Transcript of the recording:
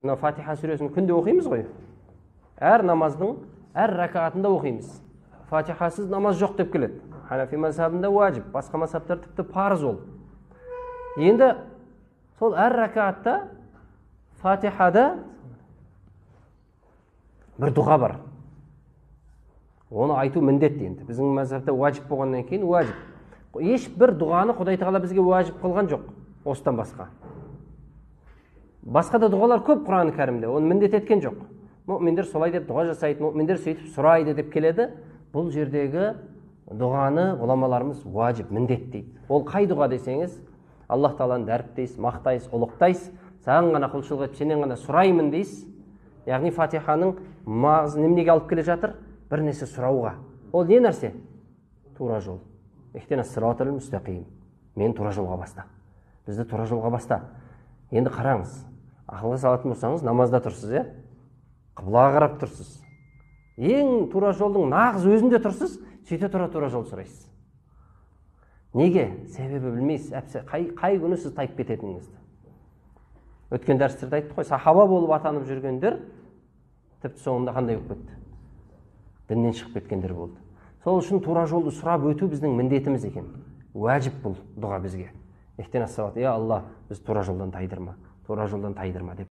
мына Фатиха сүресін күнде оқимыз ғой. Әр намаздың әр ракатында оқимыз. Фатихасыз намаз жоқ деп келеді. Ханафи мазхабында уажиб, басқа мазхабтар тіпті парыз ол. Енді сол әр ракатта Фатихада бір дұға бар. Оны айту міндет енді. Біздің мазхабта уажиб болғаннан кейін уажиб. Ешбір дұғаны Құдай Тағала бізге уажиб қылған жоқ, осыдан басқа. Басқа да дұғалар көп Құран кәрімде, оны міндет еткен жоқ. Мүминдер солай деп дұға жасайды, мүминдер сөйтіп сұрайды деп келеді. Бұл жердегі дұғаны ғұламаларымыз уажиб, міндет дейді. Ол қай дұға десеңіз, Аллах Тағаланы дәріптейсіз, мақтайсыз, ұлықтайсыз, саған ғана құлшылық етіп, сенен ғана сұраймын дейсіз. Яғни Фатиханың мағынасы неменеге алып келе жатыр? Бір нәрсе сұрауға. Ол не нәрсе? Тура жол. Ихтинас сиротал мустақим. Мен тура жолға баста. Бізді тура жолға баста. Енді қараңыз. Ақылға салатын болсаңыз, намазда тұрсыз, қыблаға қарап тұрсыз. Ең тура жолдың нағыз өзінде тұрсыз, сөйте тура жол сұрайсыз. Неге? Себебі білмейсіз. Қай күні сіз тайып кететініңізді. Өткен дәрістерде айттық қой, сахаба болып атанып жүргендер тіпті соңында қандай болып кетті? Діннен шығып кеткендер болды. Сол үшін тура жолды сұрап өту біздің міндетіміз екен. Уәжіп бұл дұға бізге. Ихтинас сират, я Алла, біз тура жолдан тайдырма деп.